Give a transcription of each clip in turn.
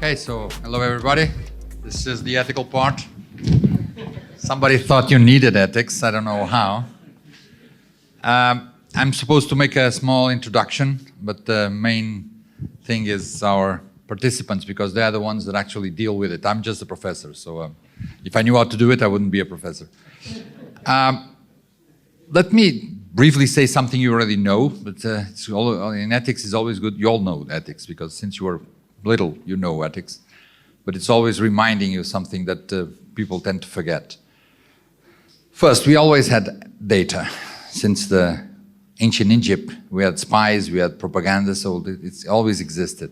Okay, so hello everybody. This is the ethical part. Somebody thought you needed ethics. I don't know how. I'm supposed to make a small introduction, but the main thing is our participants, because they're the ones that actually deal with it. I'm just a professor, so if I knew how to do it, I wouldn't be a professor. Let me briefly say something you already know, but in ethics it's always good. You all know ethics, because since you were little, you know ethics. But it's always reminding you something that people tend to forget. First, we always had data. Since the ancient Egypt, we had spies, we had propaganda, so it's always existed.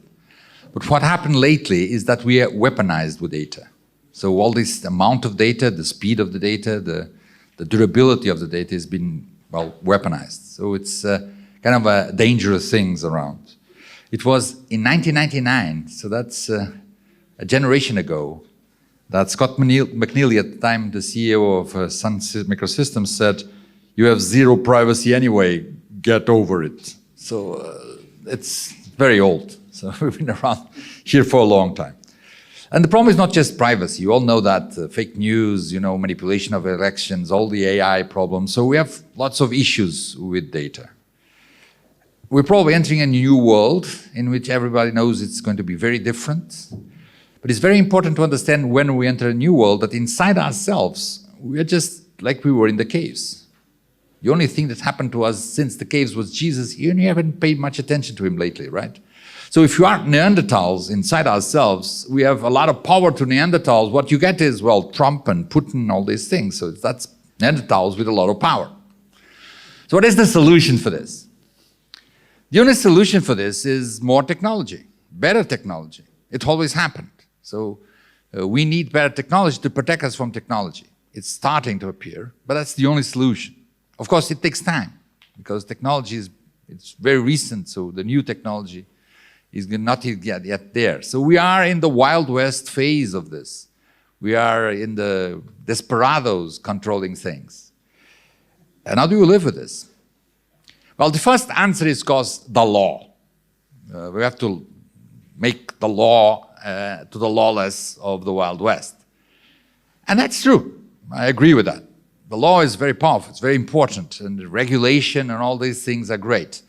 But what happened lately is that we are weaponized with data. So all this amount of data, the speed of the data, the durability of the data has been, well, weaponized. So it's kind of a dangerous things around. It was in 1999, so that's a generation ago, that Scott McNealy, at the time the CEO of Sun Microsystems, said, "You have zero privacy anyway, get over it." So it's very old. So we've been around here for a long time. And the problem is not just privacy. You all know that fake news, manipulation of elections, all the AI problems. So we have lots of issues with data. We're probably entering a new world in which everybody knows it's going to be very different. But it's very important to understand when we enter a new world that inside ourselves, we are just like we were in the caves. The only thing that happened to us since the caves was Jesus here, and you haven't paid much attention to him lately, right? So if you are Neanderthals inside ourselves, we have a lot of power to Neanderthals. What you get is, well, Trump and Putin, all these things. So that's Neanderthals with a lot of power. So what is the solution for this? The only solution for this is more technology, better technology. It always happened. So we need better technology to protect us from technology. It's starting to appear, but that's the only solution. Of course, it takes time, because technology it's very recent, so the new technology is not yet there. So we are in the Wild West phase of this. We are in the desperados controlling things. And how do we live with this? Well, the first answer is, of course, the law. We have to make the law to the lawless of the Wild West. And that's true. I agree with that. The law is very powerful, it's very important, and the regulation and all these things are great.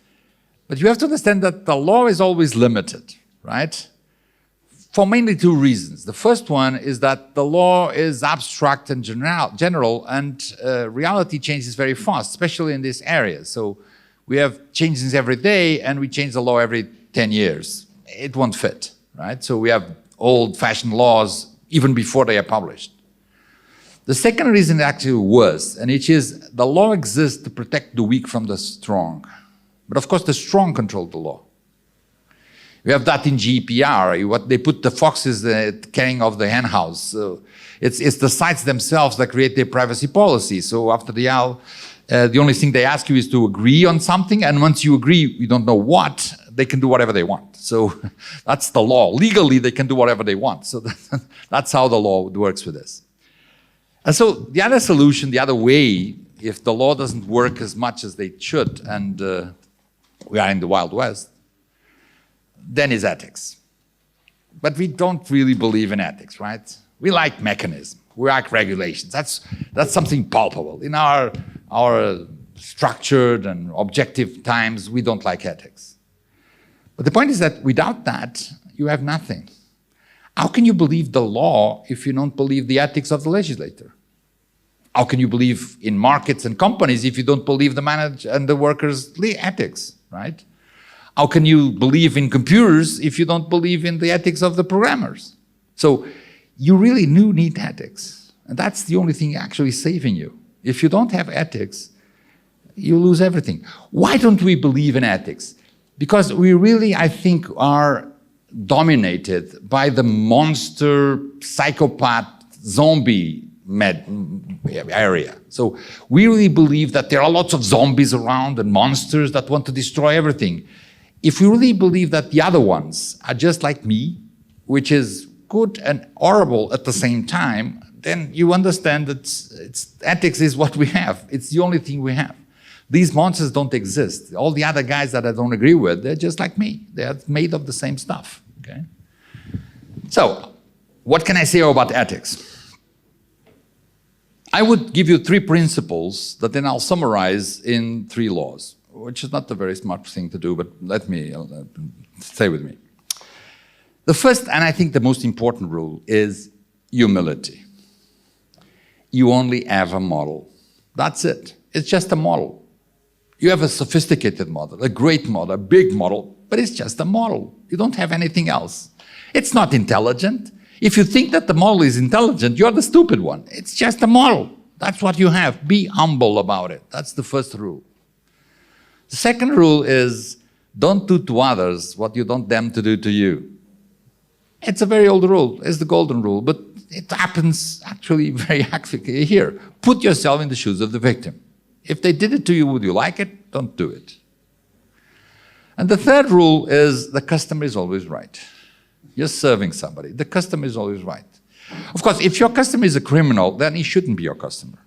But you have to understand that the law is always limited, right? For mainly two reasons. The first one is that the law is abstract and general, and reality changes very fast, especially in this area. So we have changes every day, and we change the law every 10 years. It won't fit, right? So we have old-fashioned laws even before they are published. The second reason is actually worse, and it is the law exists to protect the weak from the strong. But of course, the strong control the law. We have that in GDPR. What they put the foxes carrying off the hen house. So it's the sites themselves that create their privacy policy. So after the only thing they ask you is to agree on something, and once you agree, you don't know what, they can do whatever they want. So that's the law. Legally, they can do whatever they want. So that's how the law works with this. And so the other solution, the other way, if the law doesn't work as much as they should, and we are in the Wild West, then is ethics. But we don't really believe in ethics, right? We like mechanism, we like regulations. That's something palpable. In our structured and objective times, we don't like ethics. But the point is that without that, you have nothing. How can you believe the law if you don't believe the ethics of the legislator? How can you believe in markets and companies if you don't believe the manager and the workers' ethics, right? How can you believe in computers if you don't believe in the ethics of the programmers? So you really do need ethics. And that's the only thing actually saving you. If you don't have ethics, you lose everything. Why don't we believe in ethics? Because we really, I think, are dominated by the monster, psychopath, zombie area. So we really believe that there are lots of zombies around and monsters that want to destroy everything. If we really believe that the other ones are just like me, which is good and horrible at the same time, then you understand that ethics is what we have. It's the only thing we have. These monsters don't exist. All the other guys that I don't agree with, they're just like me. They're made of the same stuff, okay? So, what can I say about ethics? I would give you 3 principles that then I'll summarize in 3 laws, which is not a very smart thing to do, but let me, stay with me. The first, and I think the most important rule, is humility. You only have a model. That's it. It's just a model. You have a sophisticated model, a great model, a big model, but it's just a model. You don't have anything else. It's not intelligent. If you think that the model is intelligent, you're the stupid one. It's just a model. That's what you have. Be humble about it. That's the first rule. The second rule is don't do to others what you don't dare to do to you. It's a very old rule. It's the golden rule, but it happens actually very actively here. Put yourself in the shoes of the victim. If they did it to you, would you like it? Don't do it. And the third rule is the customer is always right. You're serving somebody. The customer is always right. Of course, if your customer is a criminal, then he shouldn't be your customer.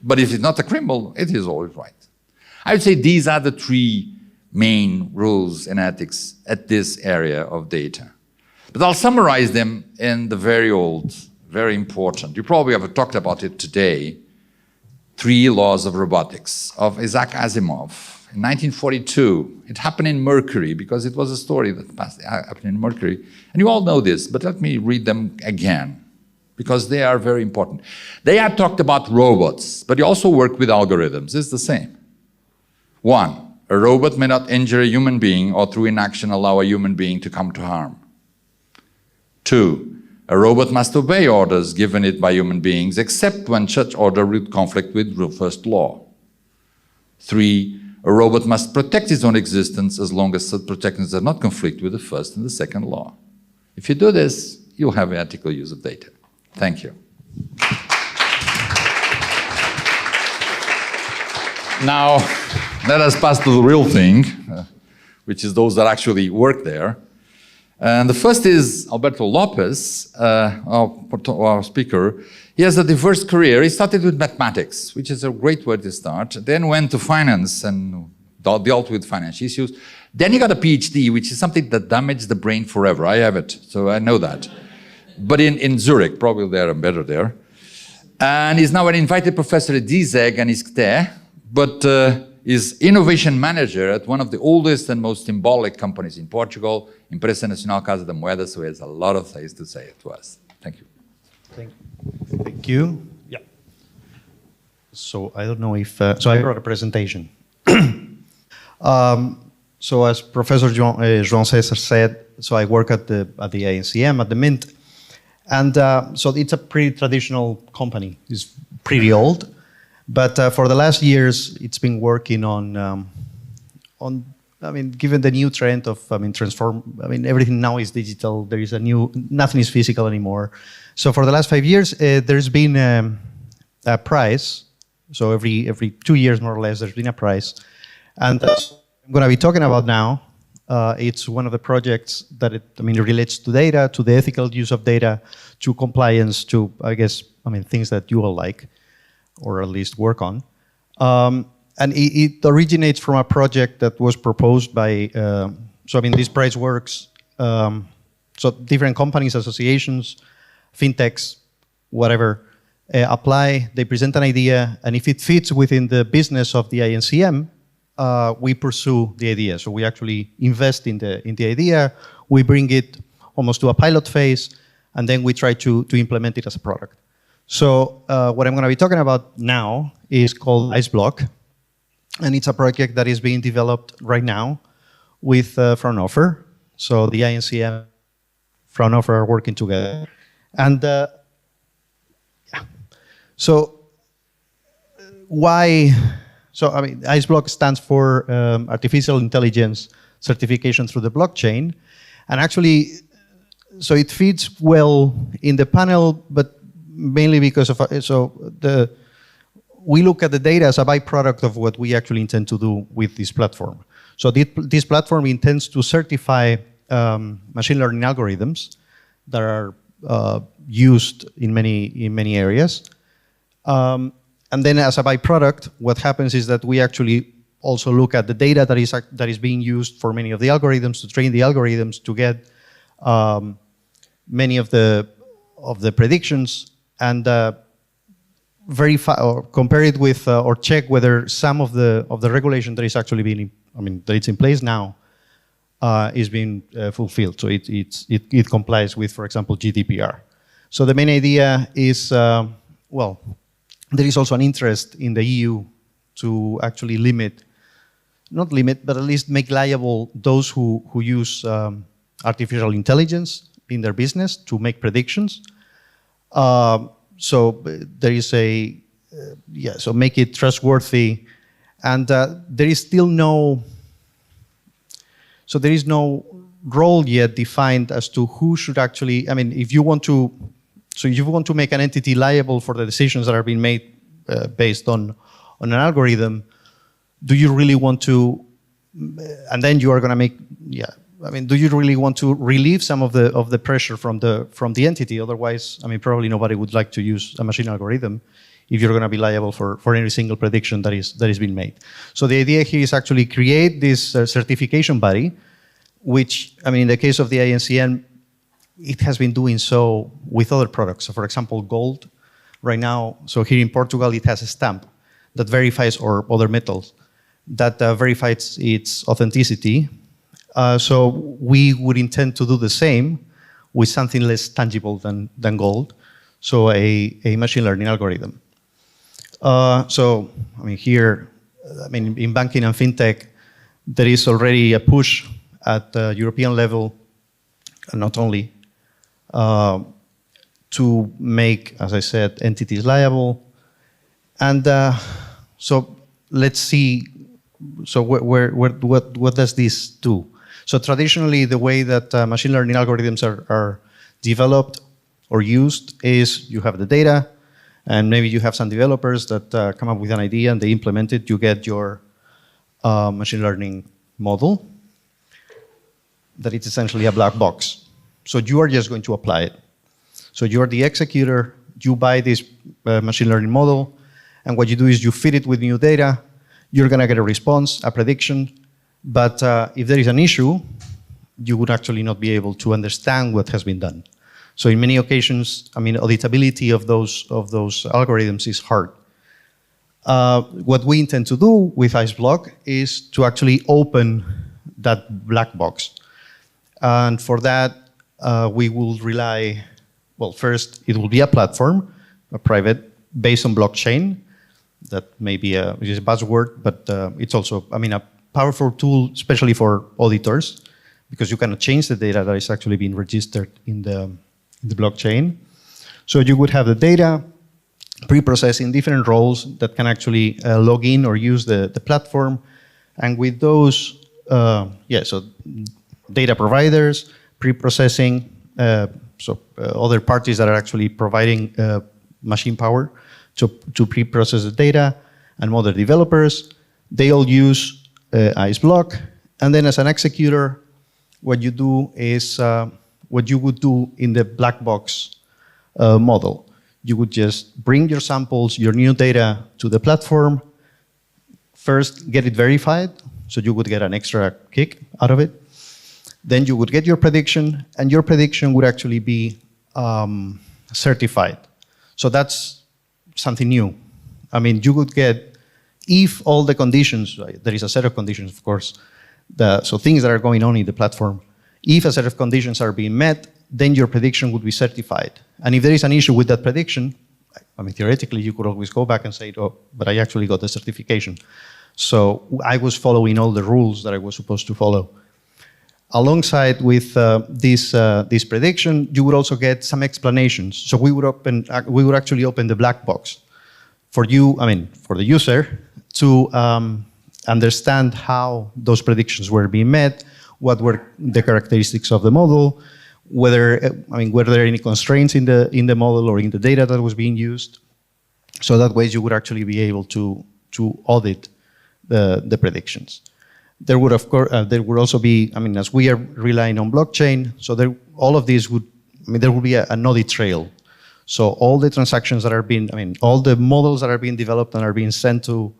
But if he's not a criminal, it is always right. I would say these are the 3 main rules in ethics at this area of data. But I'll summarize them in the very old, very important, you probably have talked about it today, 3 laws of robotics of Isaac Asimov. In 1942, it happened in Mercury because it was a story that happened in Mercury. And you all know this, but let me read them again because they are very important. They have talked about robots, but you also work with algorithms. It's the same. 1, a robot may not injure a human being or through inaction allow a human being to come to harm. 2, a robot must obey orders given it by human beings except when such order would conflict with the first law. 3, a robot must protect its own existence as long as such protection does not conflict with the first and the second law. If you do this, you'll have ethical use of data. Thank you. Now, let us pass to the real thing, which is those that actually work there. And the first is Alberto López, our speaker. He has a diverse career. He started with mathematics, which is a great way to start, then went to finance and dealt with financial issues. Then he got a PhD, which is something that damages the brain forever. I have it, so I know that. But in Zurich, probably there and better there. And he's now an invited professor at DZEG and ISCTE, but is innovation manager at one of the oldest and most symbolic companies in Portugal, Empresa Nacional Casa da Moeda, so he has a lot of things to say to us. Thank you. Thank you. Yeah. So I don't know if, so I brought a presentation. So as Professor João César said, so I work at the INCM, at the Mint. And so it's a pretty traditional company. It's pretty old. But for the last years, it's been working on, I mean, given the new trend of, everything now is digital. There is nothing is physical anymore. So for the last 5 years, there's been a prize. So every 2 years, more or less, there's been a prize. And I'm going to be talking about now. It's one of the projects that it relates to data, to the ethical use of data, to compliance, to, things that you all like, or at least work on. And it originates from a project that was proposed by, this prize works, so different companies, associations, fintechs, whatever, apply, they present an idea, and if it fits within the business of the INCM, we pursue the idea. So we actually invest in the idea, we bring it almost to a pilot phase, and then we try to implement it as a product. So what I'm going to be talking about now is called IceBlock, and it's a project that is being developed right now with Fraunhofer. So the INCM, Fraunhofer are working together. And so why? So IceBlock stands for Artificial Intelligence Certification through the Blockchain. And actually, so it fits well in the panel, but mainly because of, we look at the data as a byproduct of what we actually intend to do with this platform. So this platform intends to certify machine learning algorithms that are used in many areas. And then as a byproduct, what happens is that we actually also look at the data that is being used for many of the algorithms, to train the algorithms, to get many of the predictions and verify or compare it with or check whether some of the regulation that is actually being, that it's in place now is being fulfilled. So it complies with, for example, GDPR. So the main idea is, well, there is also an interest in the EU to actually not limit, but at least make liable those who use artificial intelligence in their business to make predictions. So there is so make it trustworthy. And there is still no role yet defined as to who should actually, if you want to make an entity liable for the decisions that are being made based on an algorithm, do you really want to, and then you are going to make, do you really want to relieve some of the pressure from the entity? Otherwise, probably nobody would like to use a machine algorithm if you're going to be liable for every single prediction that is being made. So the idea here is actually create this certification body, which, in the case of the INCM, it has been doing so with other products. So for example, gold, right now, so here in Portugal, it has a stamp that verifies, or other metals, that verifies its authenticity. So we would intend to do the same with something less tangible than gold, so a machine learning algorithm. So, here, in banking and fintech, there is already a push at the European level, and not only, to make, as I said, entities liable. And so let's see, so what does this do? So traditionally, the way that machine learning algorithms are developed or used is you have the data, and maybe you have some developers that come up with an idea and they implement it. You get your machine learning model that it's essentially a black box. So you are just going to apply it. So you're the executor, you buy this machine learning model, and what you do is you feed it with new data, you're going to get a response, a prediction, but if there is an issue, you would actually not be able to understand what has been done. So in many occasions, auditability of those algorithms is hard. What we intend to do with IceBlock is to actually open that black box. And for that, we will rely, well, first, it will be a platform, a private, based on blockchain. That may be which is a buzzword, but it's also, a powerful tool, especially for auditors, because you cannot change the data that is actually being registered in the blockchain. So you would have the data pre-processed in different roles that can actually log in or use the platform. And with those, so data providers, pre-processing, other parties that are actually providing machine power to pre-process the data, and other developers, they all use IceBlock. And then as an executor, what you do is what you would do in the black box model. You would just bring your samples, your new data to the platform, first get it verified, so you would get an extra kick out of it. Then you would get your prediction, and your prediction would actually be certified. So that's something new. You would get, if all the conditions, there is a set of conditions, of course, so things that are going on in the platform, if a set of conditions are being met, then your prediction would be certified. And if there is an issue with that prediction, theoretically, you could always go back and say, oh, but I actually got the certification. So I was following all the rules that I was supposed to follow. Alongside with this prediction, you would also get some explanations. So we would actually open the black box for you, for the user, to understand how those predictions were being met, what were the characteristics of the model, were there any constraints in the model or in the data that was being used. So that way you would actually be able to audit the predictions. There would, of course, there would also be, as we are relying on blockchain, so all of these would, there would be an audit trail. So all the transactions that are being, all the models that are being developed and are being sent to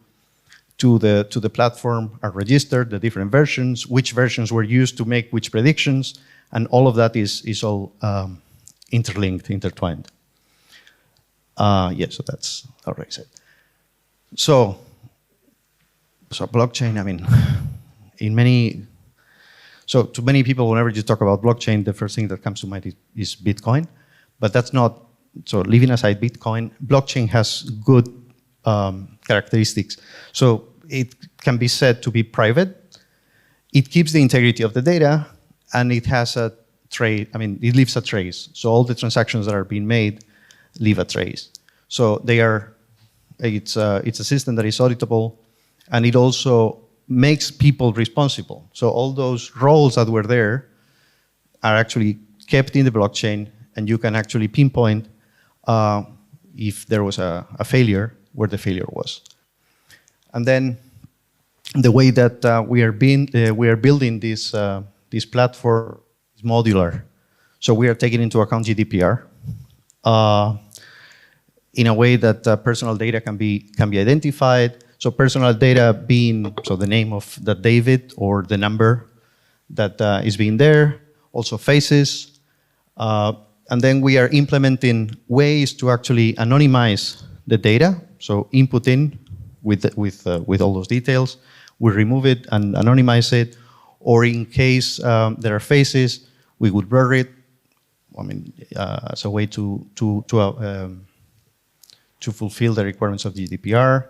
the platform are registered, the different versions, which versions were used to make which predictions, and all of that is all interlinked, intertwined. Yeah, so that's already said. So blockchain, I mean, to many people, whenever you talk about blockchain, the first thing that comes to mind is Bitcoin, but that's not, so leaving aside Bitcoin, blockchain has good characteristics. So it can be said to be private, it keeps the integrity of the data, and it has a trace, I mean, it leaves a trace. So all the transactions that are being made leave a trace. So it's a system that is auditable, and it also makes people responsible. So all those roles that were there are actually kept in the blockchain, and you can actually pinpoint if there was a failure, where the failure was. And then the way that we are building this platform is modular. So we are taking into account GDPR in a way that personal data can be identified. So personal data being, so the name of the David or the number that is being there, also faces. And then we are implementing ways to actually anonymize the data. So input in with all those details. We remove it and anonymize it. Or in case there are faces, we would blur it. I mean, as a way to fulfill the requirements of GDPR.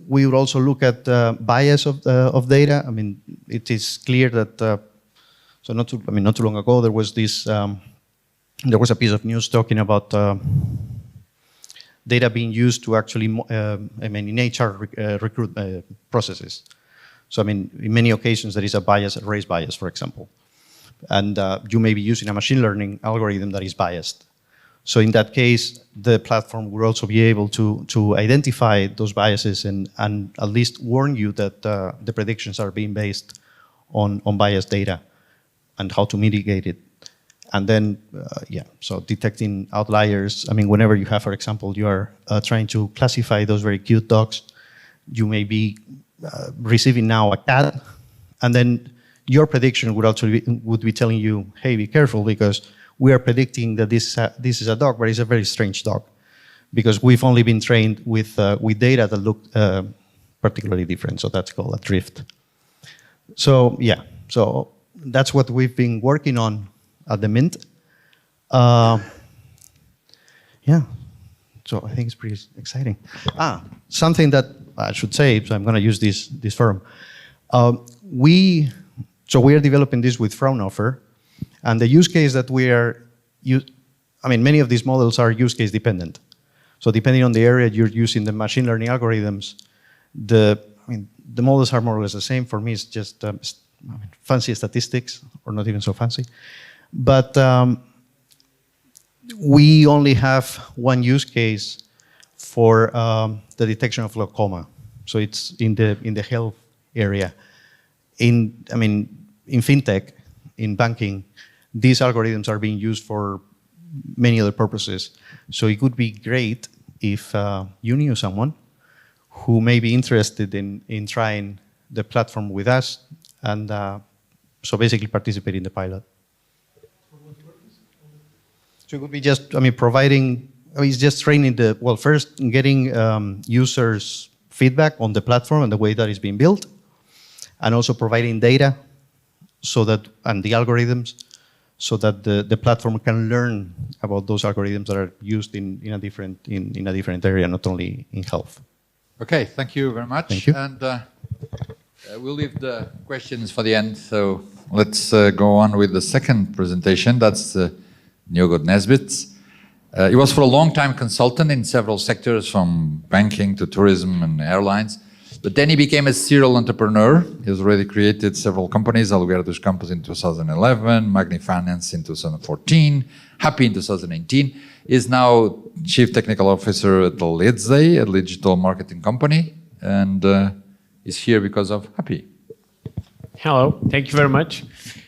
We would also look at bias of data. I mean, it is clear that so not too long ago there was this there was a piece of news talking about data being used to actually in HR recruit processes. So I mean, in many occasions there is a bias, a race bias, for example, and you may be using a machine learning algorithm that is biased. So in that case, the platform will also be able to identify those biases and at least warn you that the predictions are being based on biased data and how to mitigate it. And then, so detecting outliers. I mean, whenever you have, for example, you are trying to classify those very cute dogs, you may be receiving now a cat, and then your prediction would be telling you, hey, be careful, because we are predicting that this is a dog, but it's a very strange dog, because we've only been trained with data that look particularly different. So that's called a drift. So yeah, so that's what we've been working on at the Mint. Yeah, so I think it's pretty exciting. Something that I should say, so I'm going to use this forum. We are developing this with Fraunhofer. And the use case that many of these models are use case dependent. So depending on the area you're using the machine learning algorithms, the models are more or less the same. For me, it's just fancy statistics, or not even so fancy. But we only have one use case for the detection of glaucoma. So it's in the health area. In fintech, in banking, these algorithms are being used for many other purposes. So it would be great if you knew someone who may be interested in trying the platform with us, and so basically participate in the pilot. So it would be just, providing, it's just training first getting users' feedback on the platform and the way that it's being built, and also providing data and the algorithms, so that the platform can learn about those algorithms that are used in a different area, not only in health. Okay, thank you very much. Thank you. And we'll leave the questions for the end. So let's go on with the second presentation. That's Diogo Nesbitt. He was for a long time consultant in several sectors, from banking to tourism and airlines. But then he became a serial entrepreneur. He has already created several companies: Alberto Campus in 2011, Magni Finance in 2014, hAPI in 2019. He is now Chief Technical Officer at Elucidate, a digital marketing company, and is here because of hAPI. Hello, thank you very much.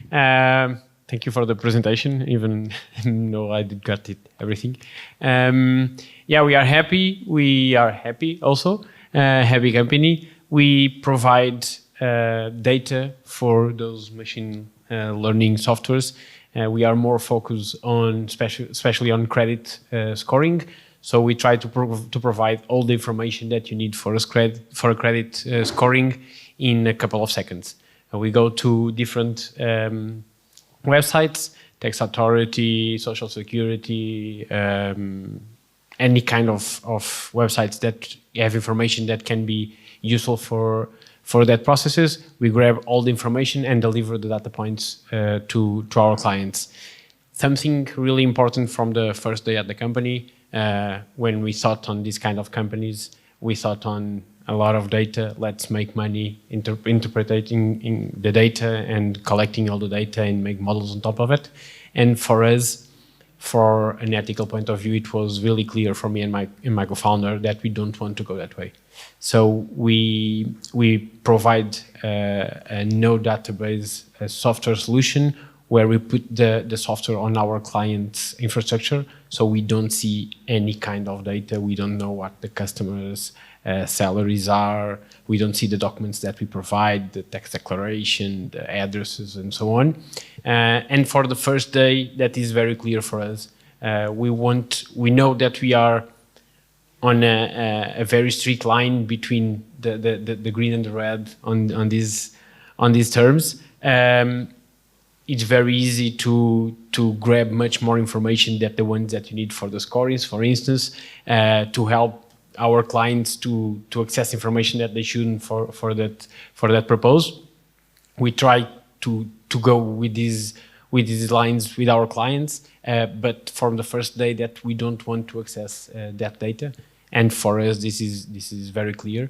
Thank you for the presentation, even though I did got everything. Yeah, we are happy. We are happy also. hAPI company. We provide data for those machine learning softwares We are more focused on, especially on credit scoring. So we try to provide all the information that you need for a credit scoring in a couple of seconds. We go to different websites, tax authority, social security, any kind of websites that have information that can be useful for that processes. We grab all the information and deliver the data points to our clients. Something really important from the first day at the company, when we thought on these kind of companies, we thought on a lot of data. Let's make money interpreting the data and collecting all the data and make models on top of it. And for us, for an ethical point of view, it was really clear for me and my co-founder that we don't want to go that way. So we provide a no database a software solution where we put the software on our client's infrastructure, so we don't see any kind of data. We don't know what the customers' salaries are. We don't see the documents that we provide, the tax declaration, the addresses, and so on. And for the first day, that is very clear for us. We know that we are on a very strict line between the green and the red on these terms. It's very easy to grab much more information than the ones that you need for the scorings, for instance, to help our clients to access information that they shouldn't for that purpose. We try to go with these lines with our clients, but from the first day that we don't want to access that data. And for us, this is very clear.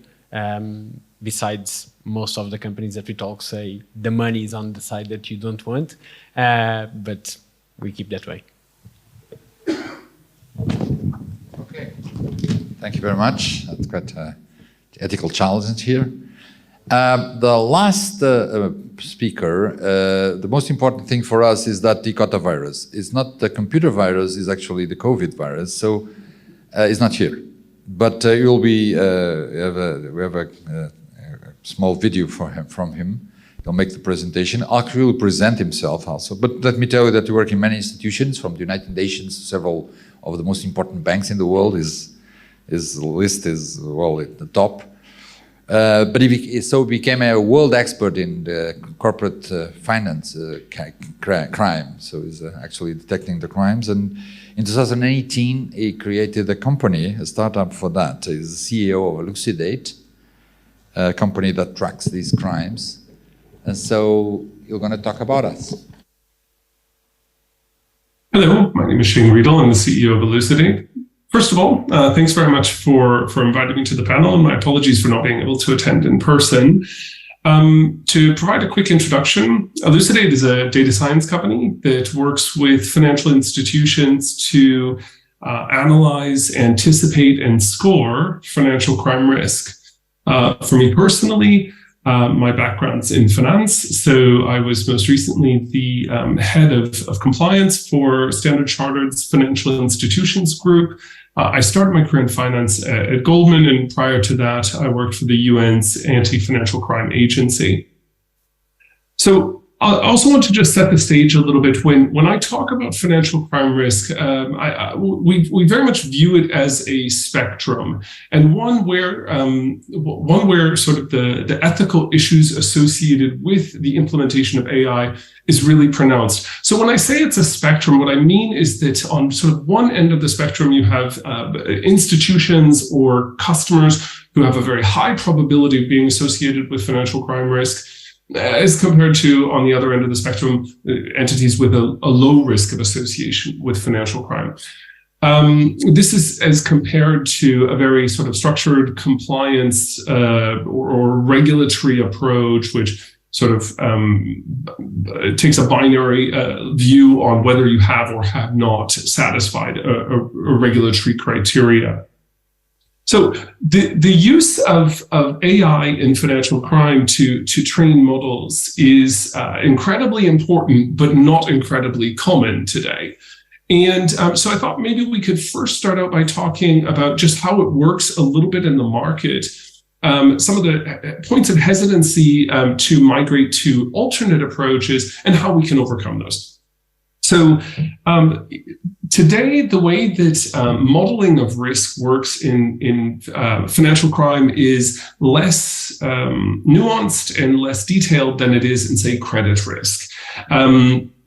Besides, most of the companies that we talk say the money is on the side that you don't want, but we keep that way. Okay, thank you very much. That's quite an ethical challenge here. The last speaker, the most important thing for us is that he got a virus. It's not the computer virus, it's actually the COVID virus, so it's not here. But you'll be, we have a small video from him. He'll make the presentation. Actually, he'll present himself also. But let me tell you that he works in many institutions, from the United Nations, several of the most important banks in the world. His list is, well, at the top. But he became a world expert in the corporate finance crime. So he's actually detecting the crimes. And in 2018, he created a company, a startup for that. He's the CEO of Elucidate, a company that tracks these crimes. And so you're going to talk about us. Hello, my name is Riedel. I'm the CEO of Elucidate. First of all, thanks very much for inviting me to the panel, and my apologies for not being able to attend in person. To provide a quick introduction, Elucidate is a data science company that works with financial institutions to analyze, anticipate, and score financial crime risk. For me personally, my background's in finance, so I was most recently the head of compliance for Standard Chartered's Financial Institutions Group. I started my career in finance at Goldman, and prior to that, I worked for the UN's Anti-Financial Crime Agency. So I also want to just set the stage a little bit. When I talk about financial crime risk, we very much view it as a spectrum, and one where sort of the ethical issues associated with the implementation of AI is really pronounced. So when I say it's a spectrum, what I mean is that on sort of one end of the spectrum, you have institutions or customers who have a very high probability of being associated with financial crime risk, as compared to, on the other end of the spectrum, entities with a low risk of association with financial crime. This is as compared to a very sort of structured compliance or regulatory approach, which sort of takes a binary view on whether you have or have not satisfied a regulatory criteria. So the use of AI in financial crime to train models is incredibly important, but not incredibly common today. And so I thought maybe we could first start out by talking about just how it works a little bit in the market. Some of the points of hesitancy to migrate to alternate approaches and how we can overcome those. So today, the way that modeling of risk works in financial crime is less nuanced and less detailed than it is in, say, credit risk.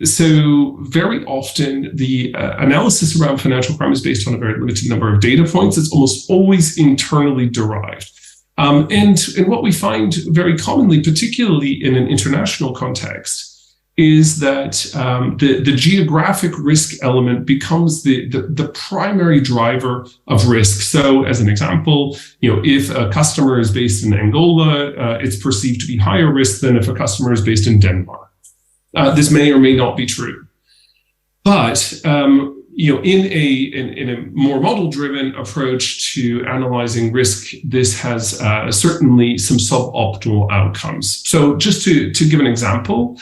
So very often the analysis around financial crime is based on a very limited number of data points. It's almost always internally derived. And what we find very commonly, particularly in an international context, is that the geographic risk element becomes the primary driver of risk. So as an example, if a customer is based in Angola, it's perceived to be higher risk than if a customer is based in Denmark. This may or may not be true. But in a more model-driven approach to analyzing risk, this has certainly some suboptimal outcomes. So just to give an example,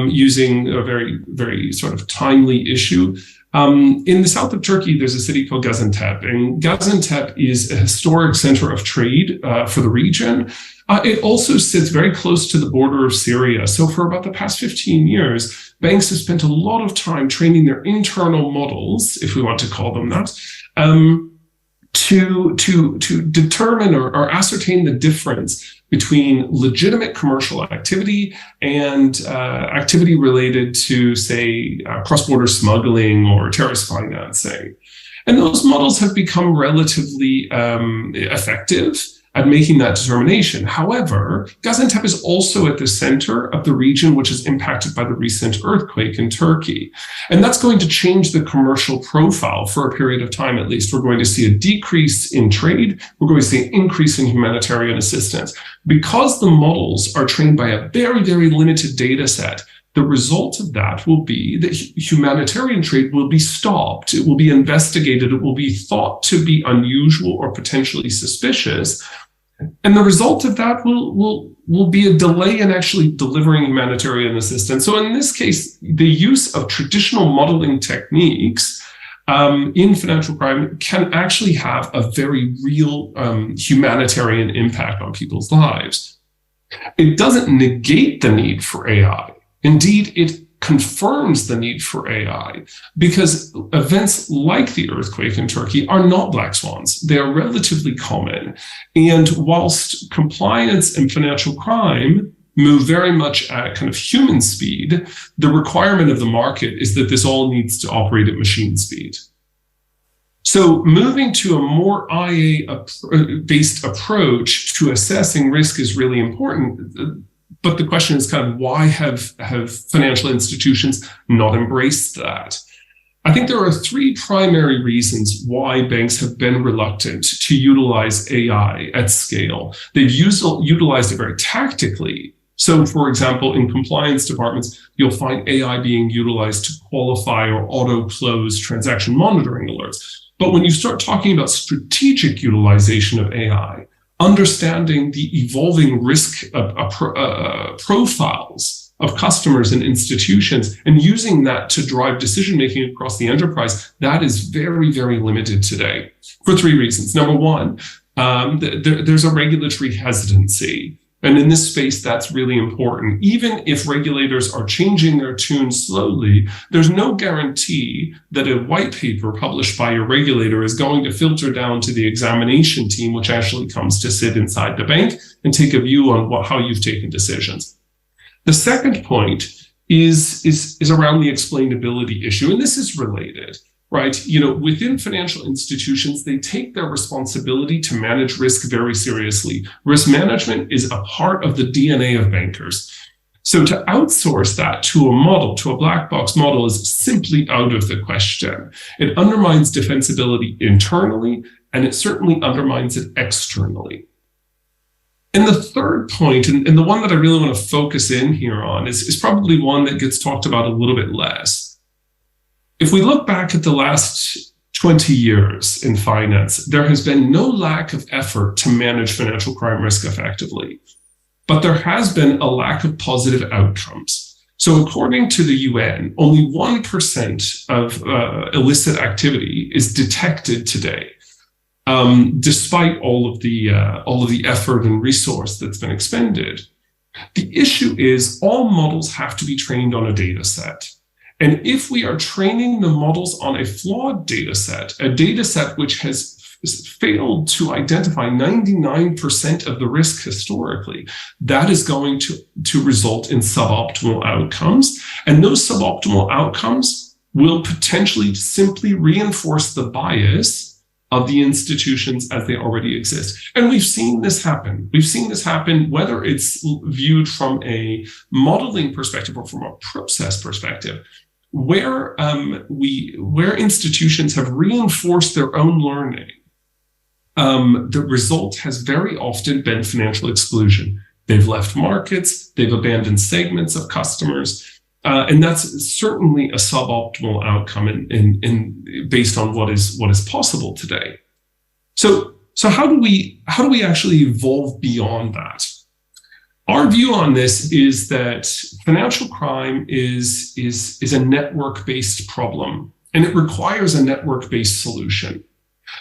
using a very, very sort of timely issue, in the south of Turkey, there's a city called Gaziantep, and Gaziantep is a historic center of trade for the region. It also sits very close to the border of Syria. So for about the past 15 years, banks have spent a lot of time training their internal models, if we want to call them that, to determine or ascertain the difference between legitimate commercial activity and activity related to, say, cross-border smuggling or terrorist financing. And those models have become relatively effective at making that determination. However, Gaziantep is also at the center of the region which is impacted by the recent earthquake in Turkey. And that's going to change the commercial profile for a period of time at least. We're going to see a decrease in trade. We're going to see an increase in humanitarian assistance. Because the models are trained by a very, very limited data set, the result of that will be that humanitarian trade will be stopped. It will be investigated. It will be thought to be unusual or potentially suspicious. And the result of that will be a delay in actually delivering humanitarian assistance. So in this case, the use of traditional modeling techniques in financial crime can actually have a very real humanitarian impact on people's lives. It doesn't negate the need for AI. Indeed, it confirms the need for AI because events like the earthquake in Turkey are not black swans. They are relatively common. And whilst compliance and financial crime move very much at kind of human speed, the requirement of the market is that this all needs to operate at machine speed. So moving to a more IA-based approach to assessing risk is really important. But the question is kind of why have financial institutions not embraced that? I think there are three primary reasons why banks have been reluctant to utilize AI at scale. They've utilized it very tactically. So, for example, in compliance departments, you'll find AI being utilized to qualify or auto-close transaction monitoring alerts. But when you start talking about strategic utilization of AI, understanding the evolving risk profiles of customers and institutions and using that to drive decision-making across the enterprise, that is very, very limited today for three reasons. Number one, there's a regulatory hesitancy. And in this space, that's really important. Even if regulators are changing their tune slowly, there's no guarantee that a white paper published by a regulator is going to filter down to the examination team, which actually comes to sit inside the bank and take a view on how you've taken decisions. The second point is around the explainability issue, and this is related. Right? Within financial institutions, they take their responsibility to manage risk very seriously. Risk management is a part of the DNA of bankers. So to outsource that to a model, to a black box model, is simply out of the question. It undermines defensibility internally, and it certainly undermines it externally. And the third point, and the one that I really want to focus in here on, is probably one that gets talked about a little bit less. If we look back at the last 20 years in finance, there has been no lack of effort to manage financial crime risk effectively, but there has been a lack of positive outcomes. So according to the UN, only 1% of illicit activity is detected today, despite all of the effort and resource that's been expended. The issue is all models have to be trained on a data set. And if we are training the models on a flawed data set, a data set which has failed to identify 99% of the risk historically, that is going to result in suboptimal outcomes. And those suboptimal outcomes will potentially simply reinforce the bias of the institutions as they already exist. And we've seen this happen. We've seen this happen whether it's viewed from a modeling perspective or from a process perspective, where institutions have reinforced their own learning. The result has very often been financial exclusion. They've left markets, they've abandoned segments of customers, and that's certainly a suboptimal outcome in based on what is possible today. So how do we actually evolve beyond that? Our view on this is that financial crime is a network-based problem, and it requires a network-based solution.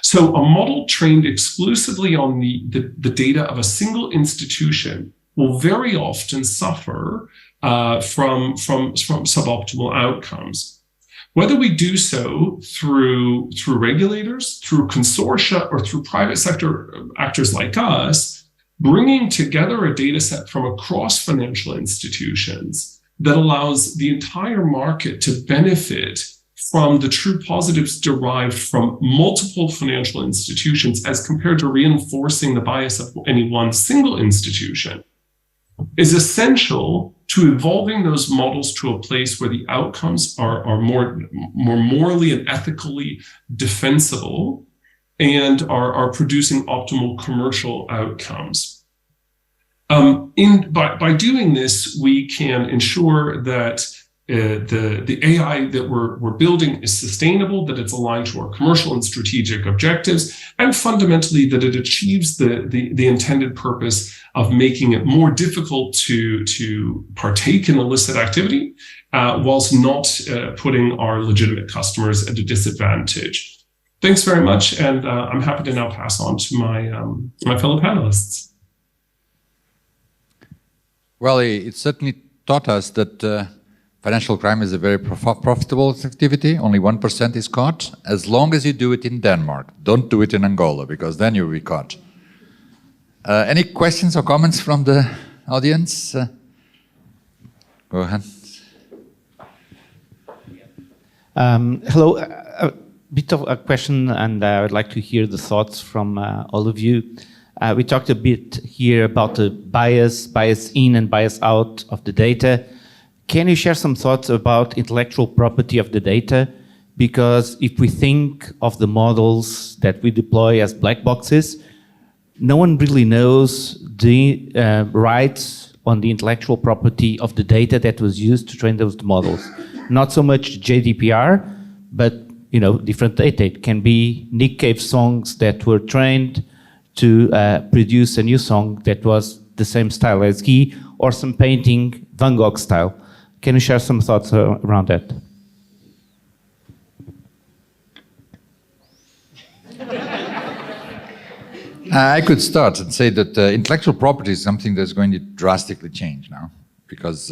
So a model trained exclusively on the data of a single institution will very often suffer from suboptimal outcomes. Whether we do so through regulators, through consortia, or through private sector actors like us, bringing together a data set from across financial institutions that allows the entire market to benefit from the true positives derived from multiple financial institutions as compared to reinforcing the bias of any one single institution is essential to evolving those models to a place where the outcomes are more morally and ethically defensible and are producing optimal commercial outcomes. By doing this, we can ensure that the AI that we're building is sustainable, that it's aligned to our commercial and strategic objectives, and fundamentally that it achieves the intended purpose of making it more difficult to partake in illicit activity, whilst not putting our legitimate customers at a disadvantage. Thanks very much, and I'm happy to now pass on to my fellow panelists. Well, it certainly taught us that financial crime is a very profitable activity. Only 1% is caught. As long as you do it in Denmark, don't do it in Angola, because then you'll be caught. Any questions or comments from the audience? Go ahead. Hello. A bit of a question, and I would like to hear the thoughts from all of you. We talked a bit here about the bias in and bias out of the data. Can you share some thoughts about intellectual property of the data? Because if we think of the models that we deploy as black boxes, no one really knows the rights on the intellectual property of the data that was used to train those models. Not so much GDPR, but different data. It can be Nick Cave songs that were trained to produce a new song that was the same style as he, or some painting Van Gogh style. Can you share some thoughts around that? I could start and say that intellectual property is something that's going to drastically change now. Because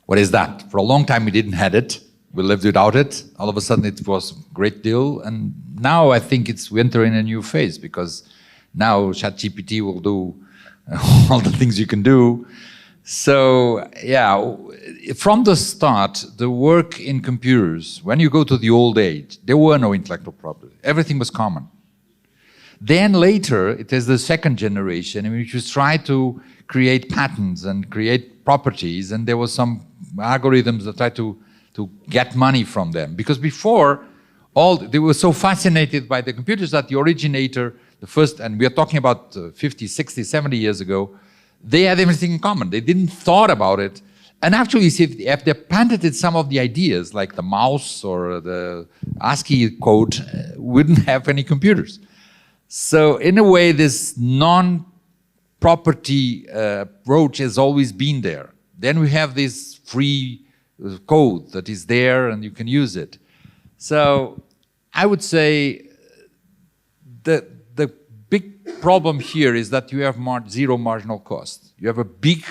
what is that? For a long time we didn't have it. We lived without it. All of a sudden it was a great deal. And now I think we enter in a new phase, because now ChatGPT will do all the things you can do. So yeah, from the start, the work in computers, when you go to the old age, there were no intellectual property. Everything was common. Then later, it is the second generation in which you try to create patents and create properties, and there was some algorithms that tried to get money from them. Because before, they were so fascinated by the computers that the originator, the first, and we are talking about 50, 60, 70 years ago, they had everything in common. They didn't thought about it. And actually, if they patented some of the ideas, like the mouse or the ASCII code, wouldn't have any computers. So in a way, this non-property approach has always been there. Then we have this free code that is there and you can use it. So I would say the big problem here is that you have zero marginal cost. You have a big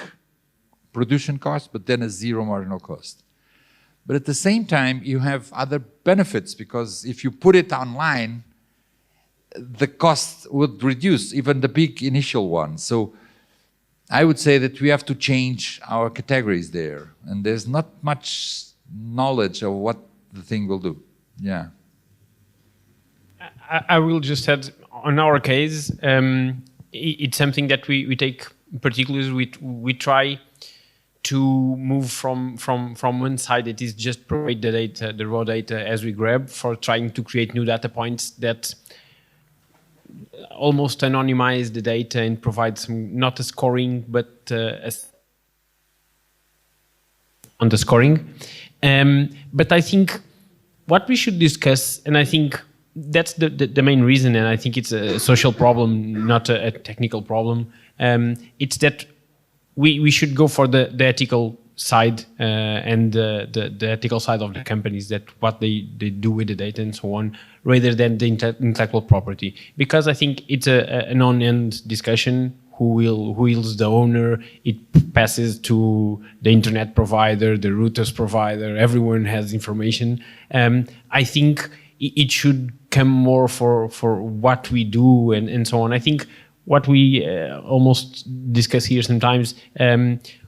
production cost, but then a zero marginal cost. But at the same time, you have other benefits, because if you put it online, the cost would reduce, even the big initial one. So I would say that we have to change our categories there. And there's not much knowledge of what the thing will do. Yeah. I will just add, on our case, it's something that we take particularly. We try to move from one side that is just provide the data, the raw data as we grab, for trying to create new data points that almost anonymize the data and provide some, not a scoring, but on the scoring. But I think what we should discuss, and I think that's the main reason, and I think it's a social problem, not a technical problem, it's that we should go for the ethical side and the ethical side of the companies, that what they do with the data and so on, rather than the intellectual property. Because I think it's a non-end discussion. Who is the owner? It passes to the internet provider, the routers provider. Everyone has information. I think it should come more for what we do and so on. I think what we almost discuss here sometimes,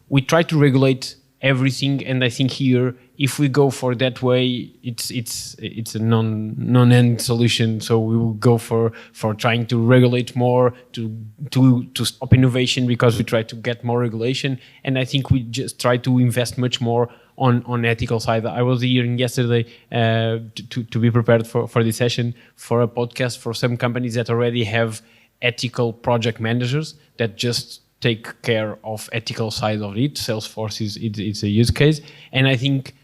we try to regulate everything, and I think here, if we go for that way, it's a non-end solution. So we will go for trying to regulate more, to stop innovation, because we try to get more regulation. And I think we just try to invest much more on ethical side. I was hearing yesterday to be prepared for this session, for a podcast for some companies that already have ethical project managers that just take care of ethical side of it. Salesforce it's a use case, and I think,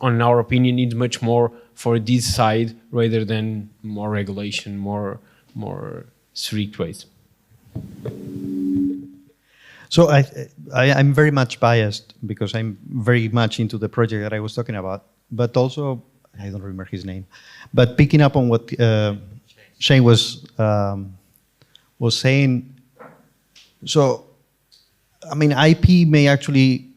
on our opinion, it's much more for this side rather than more regulation, more strict ways. So I'm very much biased, because I'm very much into the project that I was talking about, but also, I don't remember his name, but picking up on what Shane was saying. So, I mean, IP may actually,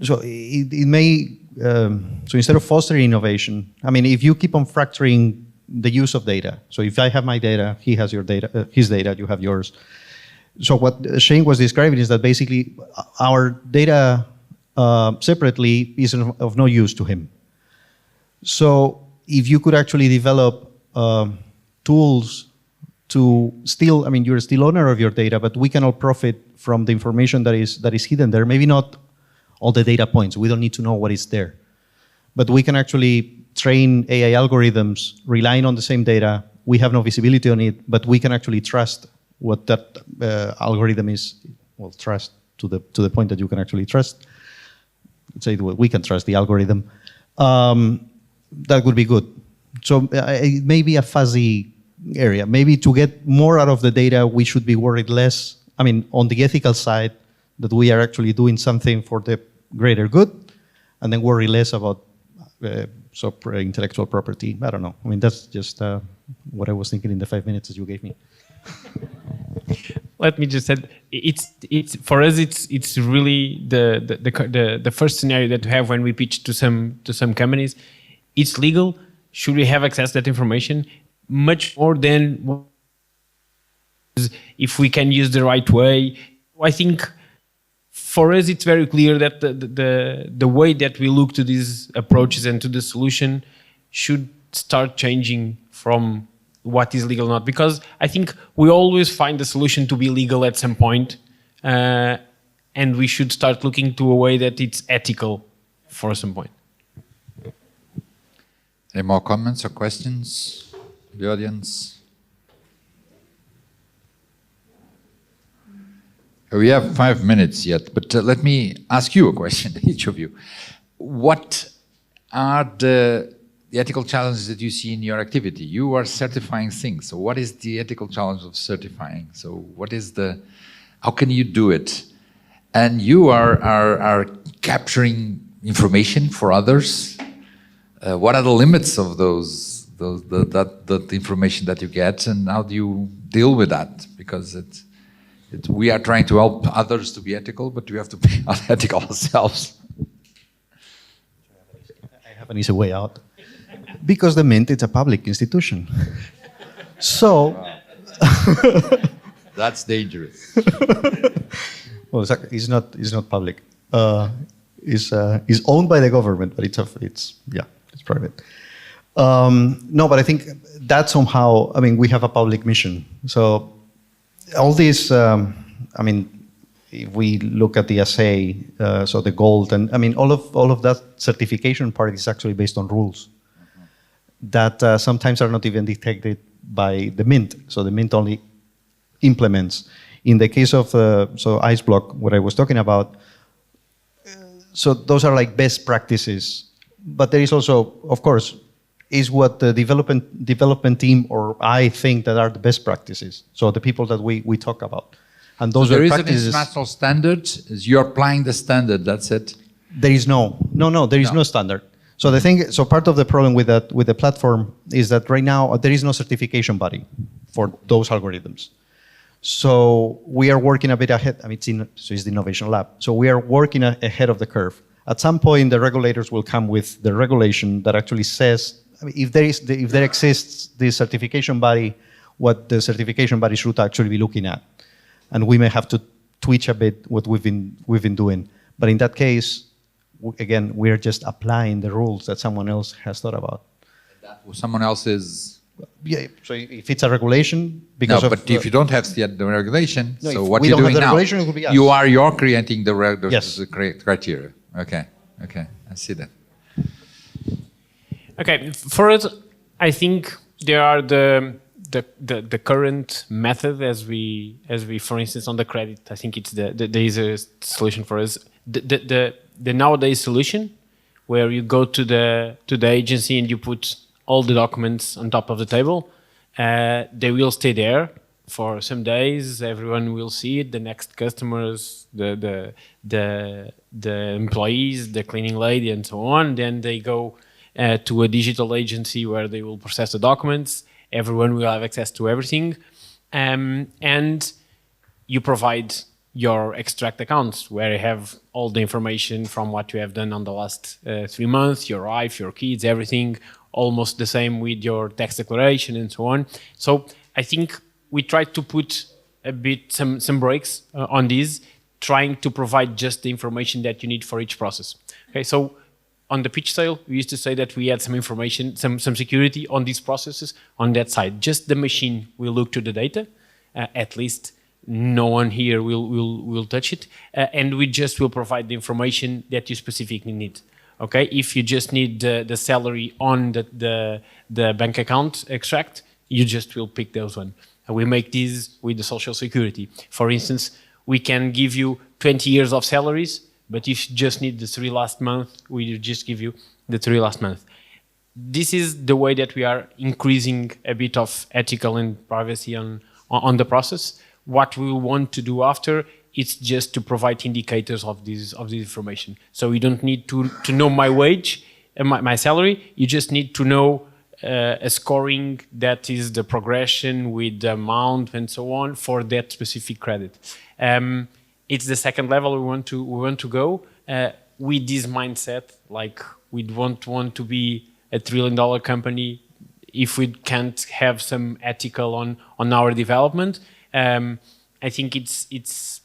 so it may, so instead of fostering innovation, I mean, if you keep on fracturing the use of data, so if I have my data, he has your data, his data, you have yours. So what Shane was describing is that basically our data separately is of no use to him. So if you could actually develop tools to still, I mean, you're still owner of your data, but we can all profit from the information that is hidden there. Maybe not all the data points. We don't need to know what is there. But we can actually train AI algorithms relying on the same data. We have no visibility on it, but we can actually trust what that algorithm is. Well, trust to the point that you can actually trust. Let's say we can trust the algorithm. That would be good. So it may be a fuzzy area. Maybe to get more out of the data, we should be worried less, I mean, on the ethical side, that we are actually doing something for the greater good, and then worry less about intellectual property. I don't know. I mean, that's just what I was thinking in the 5 minutes that you gave me. Let me just add, it's for us, it's really the first scenario that we have when we pitch to some companies. It's legal. Should we have access to that information? Much more than if we can use the right way. I think for us it's very clear that the way that we look to these approaches and to the solution should start changing from what is legal or not, because I think we always find the solution to be legal at some point, and we should start looking to a way that it's ethical for some point. Any more comments or questions? The audience? We have 5 minutes yet, but let me ask you a question, each of you. What are the ethical challenges that you see in your activity? You are certifying things, so what is the ethical challenge of certifying? So what is how can you do it? And you are capturing information for others. What are the limits of that information that you get, and how do you deal with that? Because we are trying to help others to be ethical, but we have to be ethical ourselves. have an easy way out. Because the Mint is a public institution. So... That's dangerous. Well, it's not public. It's owned by the government, but it's private. No, but I think that somehow, I mean, we have a public mission. So all this, I mean, if we look at the assay, so the gold, and I mean, all of that certification part is actually based on rules that sometimes are not even detected by the Mint. So the Mint only implements. In the case of so IceBlock, what I was talking about, so those are like best practices. But there is also, of course, is what the development team or I think that are the best practices. So the people that we talk about. And those so there are is practices. an international standard. Is you're applying the standard. That's it. There is no standard. So the thing, so part of the problem with that with the platform is that right now there is no certification body for those algorithms. So we are working a bit ahead. I mean, it's the innovation lab. So we are working ahead of the curve. At some point, the regulators will come with the regulation that actually says, I mean, if there exists this certification body, what the certification body should actually be looking at, and we may have to tweak a bit what we've been doing. But in that case, again, we are just applying the rules that someone else has thought about. Someone else is. Yeah. So if it's a regulation, because no, but if you don't have the regulation, no, so if what we you're don't have doing the now, regulation, it will be us. you're creating the Yes. criteria. Okay, I see that. Okay, for us, I think there are the current method as we for instance on the credit. I think it's the easiest solution for us. The nowadays solution, where you go to the agency and you put all the documents on top of the table, they will stay there for some days. Everyone will see it. The next customers, the employees, the cleaning lady, and so on. Then they go to a digital agency where they will process the documents. Everyone will have access to everything, and you provide your extract accounts where you have all the information from what you have done on the last 3 months, your wife, your kids, everything. Almost the same with your tax declaration and so on. So I think we try to put a bit some brakes on this, trying to provide just the information that you need for each process. Okay, so on the pitch sale, we used to say that we had some information, some security on these processes on that side. Just the machine will look to the data. At least no one here will touch it, and we just will provide the information that you specifically need. Okay, if you just need the salary on the bank account extract, you just will pick those one. And we make these with the social security. For instance, we can give you 20 years of salaries, but if you just need the 3 last month, we just give you the 3 last month. This is the way that we are increasing a bit of ethical and privacy on the process. What we want to do after, it's just to provide indicators of this information. So you don't need to know my wage, my salary. You just need to know a scoring that is the progression with the amount and so on for that specific credit. It's the second level we want to go with this mindset. Like we don't want to be a $1 trillion company if we can't have some ethical on our development. I think it's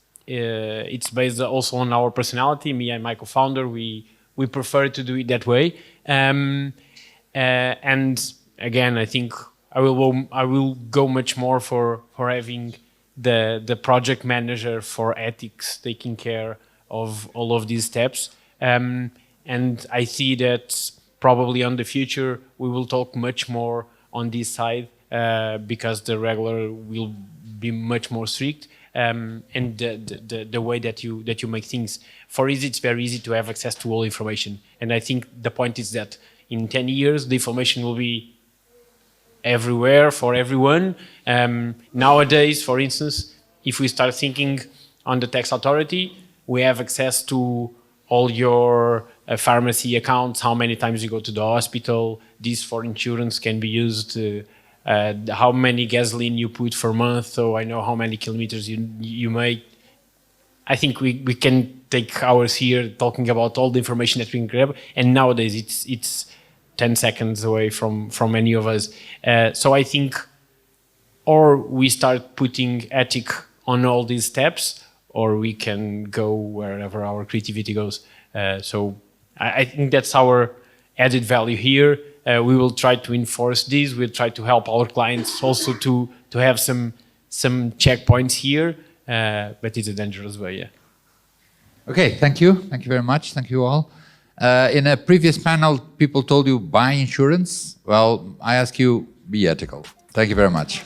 based also on our personality. Me and my co-founder, we prefer to do it that way. And again, I think I will go much more for having the project manager for ethics taking care of all of these steps. And I see that probably on the future we will talk much more on this side because the regulator will be much more strict. And the way that you make things. For us, it's very easy to have access to all information. And I think the point is that in 10 years, the information will be everywhere for everyone. Nowadays, for instance, if we start thinking on the tax authority, we have access to all your pharmacy accounts, how many times you go to the hospital. This for insurance can be used how many gasoline you put per month, so I know how many kilometers you make. I think we can take hours here talking about all the information that we can grab, and nowadays it's 10 seconds away from any of us. So I think, or we start putting ethic on all these steps, or we can go wherever our creativity goes. So I think that's our added value here. We will try to enforce this. We'll try to help our clients also to have some checkpoints here, but it's a dangerous way, yeah. Okay, thank you. Thank you very much. Thank you all. In a previous panel, people told you buy insurance. Well, I ask you, be ethical. Thank you very much.